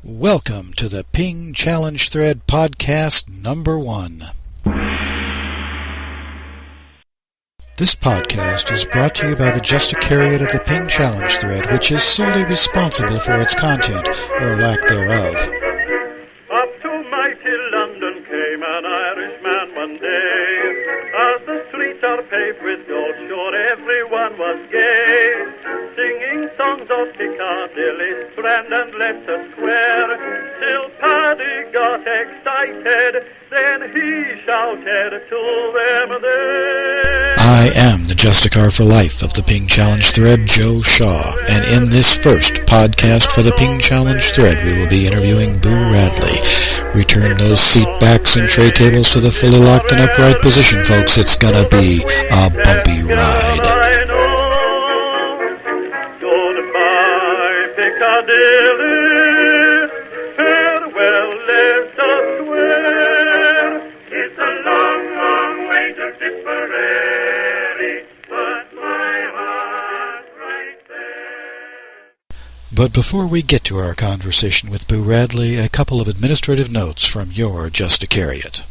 Welcome to the Peng Challenge Thread Podcast number 1. This podcast is brought to you by the Justicariat of the Peng Challenge Thread, which is solely responsible for its content, or lack thereof. Up to mighty London came an Irishman one day. As the streets are paved with gold, sure everyone was gay. Singing songs of Piccadilly, Strand and Leicester Square. Till Paddy got excited, then he shouted to them there. I am the Justicar for Life of the Peng Challenge Thread, Joe Shaw, and in this first podcast for the Peng Challenge Thread, we will be interviewing Boo Radley. Return those seat backs and tray tables to the fully locked and upright position, folks. It's gonna be a bumpy ride. Goodbye, Piccadilly. Farewell, Leicester Square. It's a long, long way to Tipperary, but my heart's right there. But before we get to our conversation with Boo Radley, a couple of administrative notes from your Justicariat.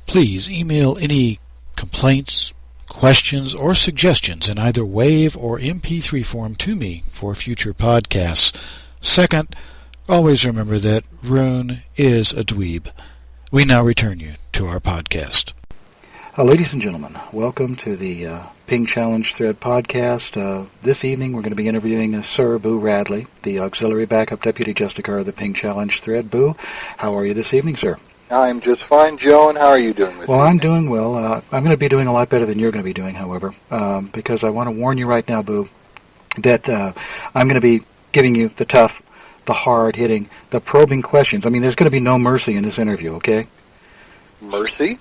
Please email any complaints, questions, or suggestions in either WAV or MP3 form to me for future podcasts. Second, always remember that Rune is a dweeb. We now return you to our podcast. Ladies and gentlemen, welcome to the Peng Challenge Thread podcast. This evening we're going to be interviewing Sir Boo Radley, the Auxiliary Backup Deputy Justicar of the Peng Challenge Thread. Boo, how are you this evening, sir? I'm just fine, Joe, and how are you doing this evening? I'm doing well. I'm going to be doing a lot better than you're going to be doing, however, because I want to warn you right now, Boo, that I'm going to be giving you the tough, the hard-hitting, the probing questions. I mean, there's going to be no mercy in this interview, okay? Mercy?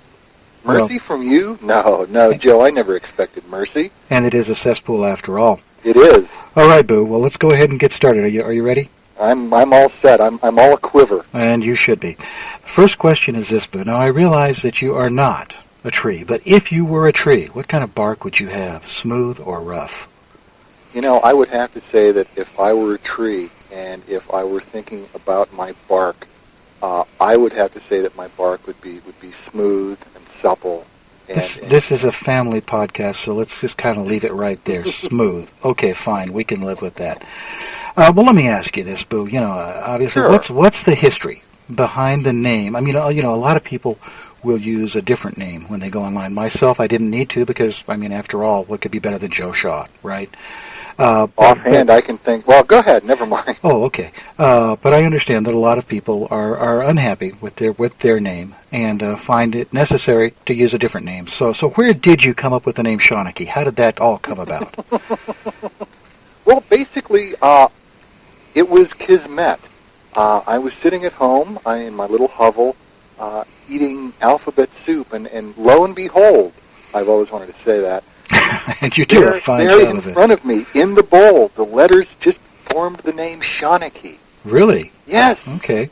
Mercy from you? No, Joe, I never expected mercy. And it is a cesspool after all. It is. All right, Boo. Well, let's go ahead and get started. Are you ready? I'm all set. I'm all a quiver. And you should be. The first question is this, Boo. Now, I realize that you are not a tree, but if you were a tree, what kind of bark would you have, smooth or rough? You know, I would have to say that if I were a tree and if I were thinking about my bark, I would have to say that my bark would be smooth and supple. This is a family podcast, so let's just kind of leave it right there. Smooth. Okay, fine. We can live with that. Well, let me ask you this, Boo. You know, obviously, Sure. What's the history behind the name? I mean, a lot of people will use a different name when they go online. Myself, I didn't need to because, I mean, after all, what could be better than Joe Shaw, right? Offhand, I can think, well, go ahead, never mind. Oh, okay. But I understand that a lot of people are unhappy with their name and find it necessary to use a different name. So where did you come up with the name Shawnee? How did that all come about? Well, basically, it was kismet. I was sitting at home in my little hovel eating alphabet soup, and lo and behold, I've always wanted to say that, and you do a fine there job in of it. front of me, in the bowl, the letters just formed the name Shawnee. Really? Yes. Okay.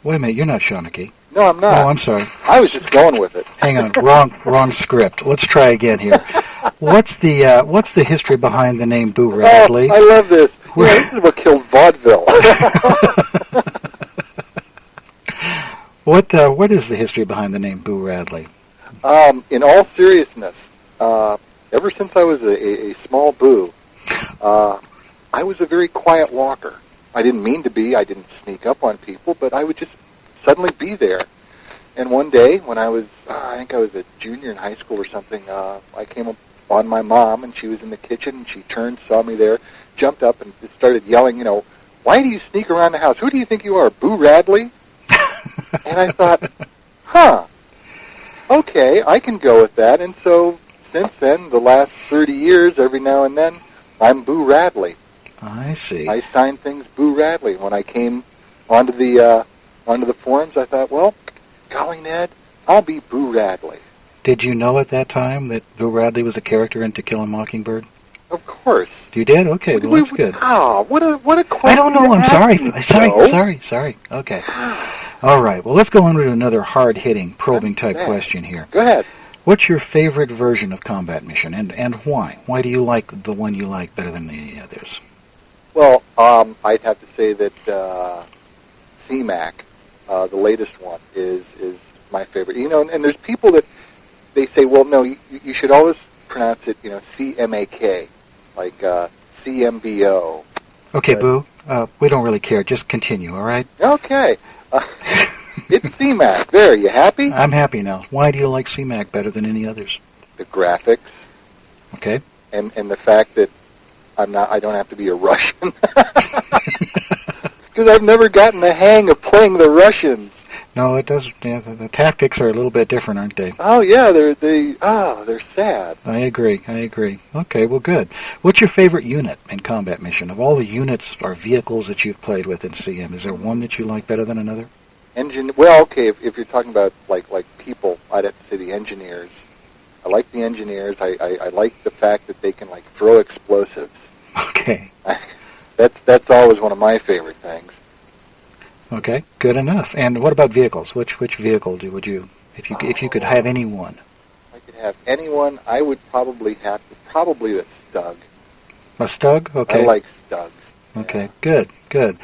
Wait a minute, you're not Shawnee. No, I'm not. Oh, I'm sorry. I was just going with it. Hang on, wrong script. Let's try again here. What's the history behind the name Boo Radley? Oh, I love this. This is what killed vaudeville. What is the history behind the name Boo Radley? In all seriousness, ever since I was a small Boo, I was a very quiet walker. I didn't mean to be. I didn't sneak up on people, but I would just suddenly be there. And one day, when I was, I think I was a junior in high school or something, I came up on my mom, and she was in the kitchen, and she turned, saw me there, jumped up, and just started yelling, why do you sneak around the house? Who do you think you are, Boo Radley? And I thought, okay, I can go with that. And so, since then, the last 30 years, every now and then, I'm Boo Radley. I see. I signed things Boo Radley. When I came onto the forums, I thought, well, golly, Ned, I'll be Boo Radley. Did you know at that time that Boo Radley was a character in To Kill a Mockingbird? Of course. You did? Okay, well, that's good. What a question. I don't know. I'm sorry. Sorry. Okay. All right. Well, let's go on to another hard-hitting, probing-type question here. Go ahead. What's your favorite version of Combat Mission, and why? Why do you like the one you like better than the others? Well, I'd have to say that CMAC, the latest one, is my favorite. You know, and there's people that they say, well, no, you should always pronounce it, you know, CMAK, like CMBO. Okay, Boo. We don't really care. Just continue, all right? Okay. It's CMAC. There, you happy? I'm happy now. Why do you like CMAC better than any others? The graphics. Okay. And the fact that I don't have to be a Russian. Because I've never gotten the hang of playing the Russians. No, it does. Yeah, the tactics are a little bit different, aren't they? Oh yeah, they're sad. I agree. Okay, well, good. What's your favorite unit in Combat Mission? Of all the units or vehicles that you've played with in CM, is there one that you like better than another? Well, okay, if you're talking about like people, I'd have to say the engineers. I like the engineers. I like the fact that they can like throw explosives. Okay. That's always one of my favorite things. Okay, good enough. And what about vehicles? Which vehicle would you, if you could have any one? If I could have anyone, I would probably have the Stug. A Stug? Okay. I like Stugs. Okay, yeah. Good.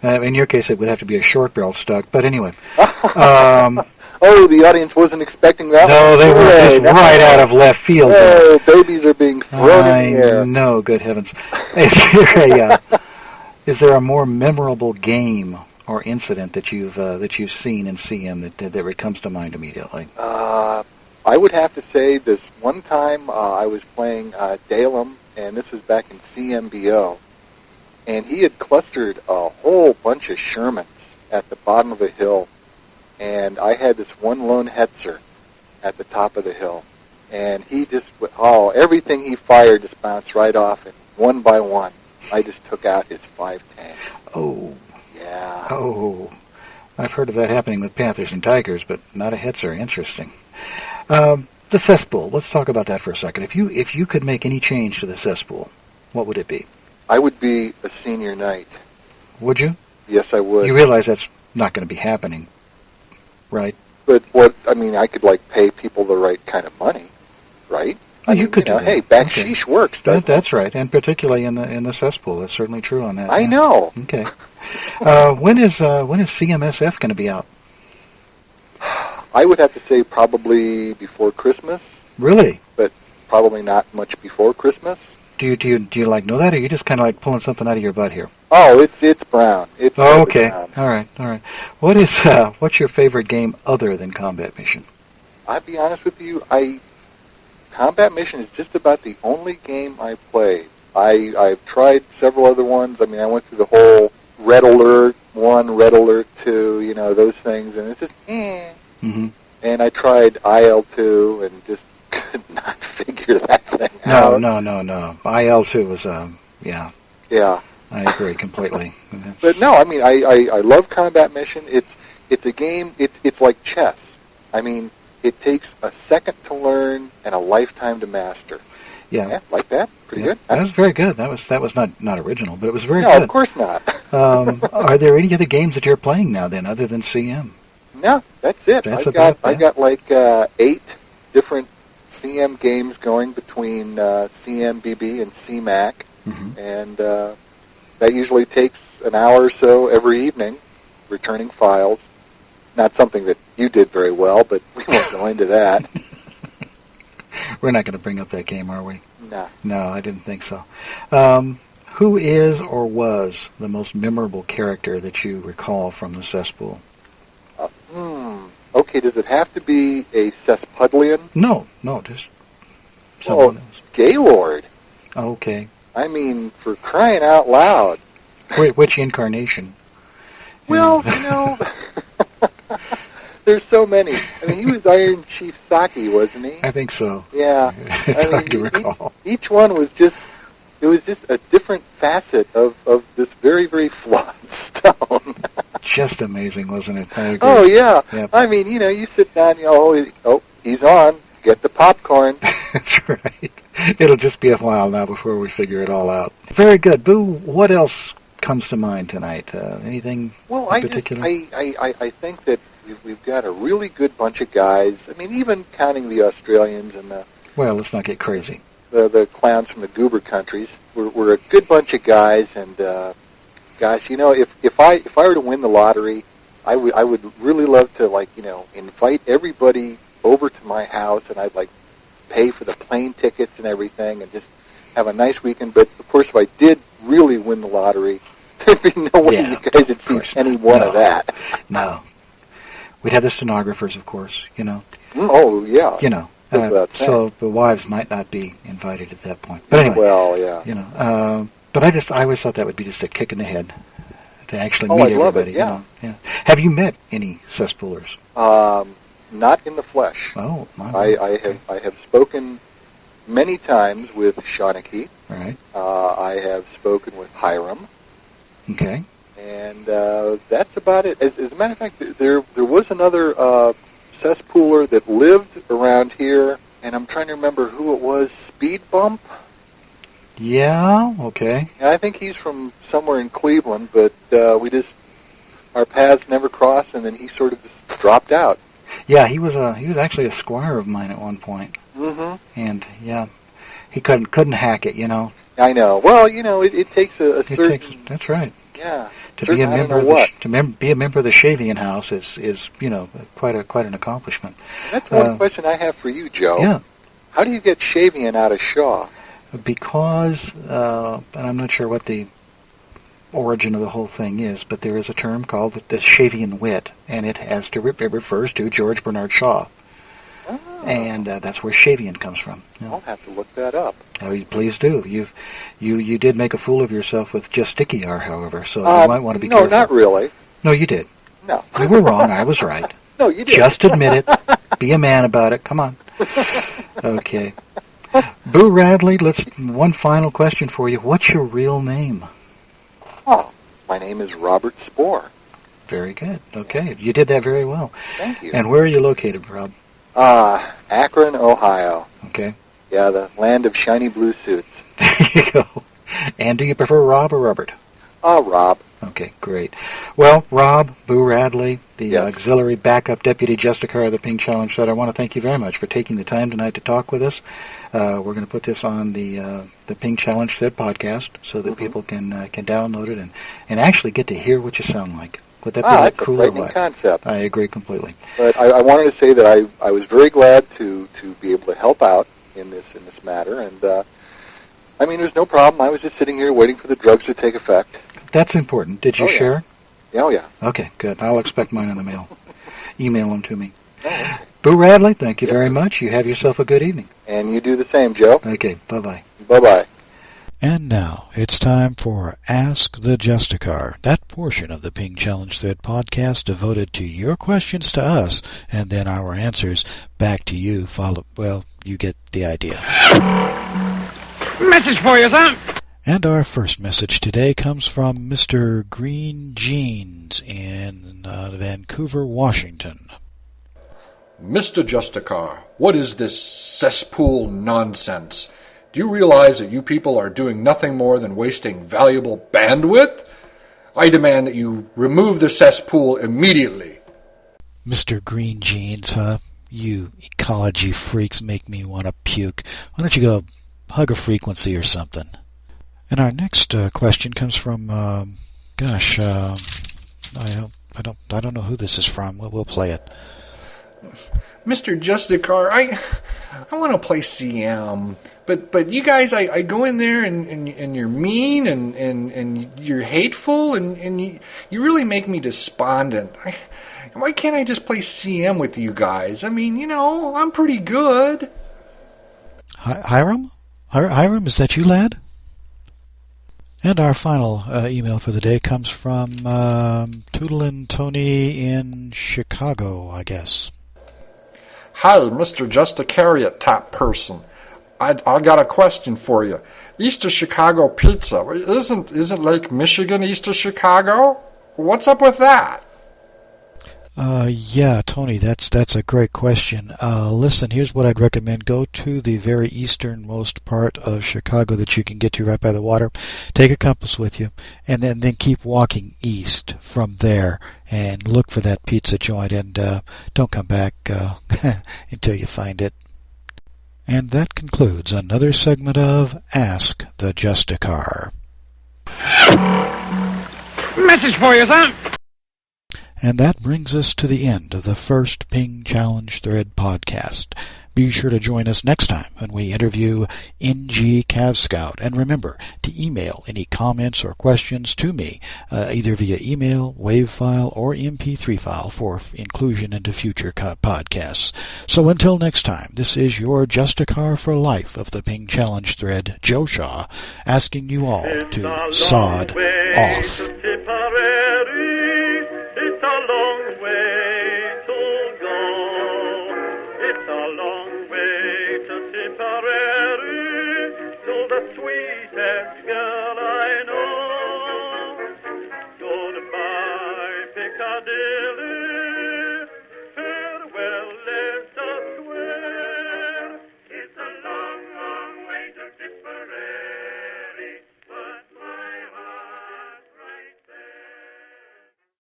In your case, it would have to be a short-barrel Stug. But anyway. Oh, the audience wasn't expecting that. No, they were just right out of left field. Oh, babies are being thrown in the air. I know, good heavens. Is there a more memorable game or incident that you've seen in CM that comes to mind immediately? I would have to say this one time I was playing Dalem, and this was back in CMBO, and he had clustered a whole bunch of Shermans at the bottom of a hill, and I had this one lone Hetzer at the top of the hill, and he just, everything he fired just bounced right off, and one by one, I just took out his 5 tanks. Oh. Yeah. Oh. I've heard of that happening with Panthers and Tigers, but not a Hetzer. Interesting. The cesspool. Let's talk about that for a second. If you could make any change to the cesspool, what would it be? I would be a senior knight. Would you? Yes, I would. You realize that's not going to be happening, right? But I could pay people the right kind of money, right? You could do that. Hey, backsheesh works, doesn't it? That's right, and particularly in the cesspool. That's certainly true on that. I know. Okay. When is CMSF going to be out? I would have to say probably before Christmas. Really? But probably not much before Christmas. Do you know that, or are you just kind of pulling something out of your butt here? Oh, it's brown. It's okay. Brown. All right. What's your favorite game other than Combat Mission? I'll be honest with you, Combat Mission is just about the only game I played. I've tried several other ones. I went through the whole Red Alert 1, Red Alert 2, those things, and it's just, Mm-hmm. And I tried IL2 and just could not figure that thing out. No. IL2 was, yeah. Yeah. I agree completely. But no, I love Combat Mission. It's a game, it's like chess. It takes a second to learn and a lifetime to master. Yeah, like that. Pretty good. That was very good. That was not original, but it was very good. No, of course not. Are there any other games that you're playing now then, other than CM? No, that's it. I got 8 different CM games going between CMBB and CMAC, and that usually takes an hour or so every evening, returning files. Not something that you did very well, but we won't go into that. We're not going to bring up that game, are we? No. No, I didn't think so. Who is or was the most memorable character that you recall from the cesspool? Okay, does it have to be a Cesspudlian? No, just someone else. Gaylord. Okay. For crying out loud. Which incarnation? Well, there's so many. He was Iron Chief Saki, wasn't he? I think so. Yeah. It's hard to recall. Each one was it was just a different facet of this very, very flawed stone. Just amazing, wasn't it? I agree. Oh, yeah. Yep. You sit down, he's on. Get the popcorn. That's right. It'll just be a while now before we figure it all out. Very good. Boo, what else comes to mind tonight? Anything in particular? I think that we've got a really good bunch of guys. Even counting the Australians and the... Well, let's not get crazy. the clowns from the goober countries. We're a good bunch of guys, and gosh, you know, if I were to win the lottery, I would really love to, like, you know, invite everybody over to my house, and I'd like pay for the plane tickets and everything, and just have a nice weekend. But of course, if I did really win the lottery, there'd be no way you guys would see any one of that. No. We'd have the stenographers, of course, you know. Oh, yeah. You know, so the wives might not be invited at that point. But anyway, well, yeah. You know, but I always thought that would be just a kick in the head to actually meet I'd love everybody. it, yeah. You know? Yeah. Have you met any cesspoolers? Not in the flesh. Oh, my. I have spoken many times with Shawnee. Right. I have spoken with Hiram. Okay. And that's about it. As a matter of fact, there was another cesspooler that lived around here, and I'm trying to remember who it was. Speed Bump? Yeah, okay. And I think he's from somewhere in Cleveland, but our paths never crossed, and then he sort of just dropped out. Yeah, he was actually a squire of mine at one point. Mm-hmm. And yeah, he couldn't hack it, you know. I know. Well, you know, it takes a certain. That's right. Yeah. To be a member of be a member of the Shavian House is you know quite an accomplishment. And that's one question I have for you, Joe. Yeah. How do you get Shavian out of Shaw? Because and I'm not sure what the origin of the whole thing is, but there is a term called the Shavian wit, and it refers to George Bernard Shaw. Oh. And that's where Shavian comes from. Yeah. I'll have to look that up. Oh, please do. You did make a fool of yourself with Justiciar, however, so you might want to be careful. No, not really. No, you did. No. You were wrong. I was right. No, you did. Just admit it. Be a man about it. Come on. Okay. Boo Radley, one final question for you. What's your real name? Oh, my name is Robert Spohr. Very good. Okay. You did that very well. Thank you. And where are you located, Rob? Akron, Ohio. Okay. Yeah, the land of shiny blue suits. There you go. And do you prefer Rob or Robert? Rob. Okay, great. Well, Rob, Boo Radley, the auxiliary backup deputy justicar of the Peng Challenge Thread, I want to thank you very much for taking the time tonight to talk with us. We're going to put this on the Peng Challenge Thread podcast so that people can download it and actually get to hear what you sound like. Would that be that's cool a frightening concept. I agree completely. But I wanted to say that I was very glad to be able to help out in this matter, and I mean, there's no problem. I was just sitting here waiting for the drugs to take effect. That's important. Did you share? Oh, yeah. Okay, good. I'll expect mine in the mail. Email them to me. Oh, okay. Boo Radley, thank you very much. You have yourself a good evening. And you do the same, Joe. Okay, bye-bye. Bye-bye. And now, it's time for Ask the Justicar, that portion of the Peng Challenge Thread podcast devoted to your questions to us, and then our answers back to you. You get the idea. Message for you, son. And our first message today comes from Mr. Green Jeans in Vancouver, Washington. Mr. Justicar, what is this cesspool nonsense? Do you realize that you people are doing nothing more than wasting valuable bandwidth? I demand that you remove the cesspool immediately. Mr. Green Jeans, you ecology freaks make me want to puke. Why don't you go hug a frequency or something? And our next question comes from, I don't know who this is from. We'll play it. Mr. Justicar, I want to play CM, but you guys, I go in there and you're mean and you're hateful and you really make me despondent. Why can't I just play CM with you guys? I mean, you know, I'm pretty good. Hiram? Hiram, is that you, lad? And our final email for the day comes from Toodlin' Tony in Chicago, I guess. Hi, Mr. Justicariat top person. I got a question for you. East of Chicago pizza. Isn't Lake Michigan east of Chicago? What's up with that? Yeah, Tony, that's a great question. Listen, here's what I'd recommend. Go to the very easternmost part of Chicago that you can get to right by the water. Take a compass with you, and then keep walking east from there and look for that pizza joint, and don't come back until you find it. And that concludes another segment of Ask the Justicar. Message for you, son. And that brings us to the end of the first Ping Challenge Thread podcast. Be sure to join us next time when we interview NG Cav Scout. And remember to email any comments or questions to me, either via email, WAV file, or MP3 file for inclusion into future podcasts. So until next time, this is your Justicar for Life of the Ping Challenge Thread, Joe Shaw, asking you all to sod off.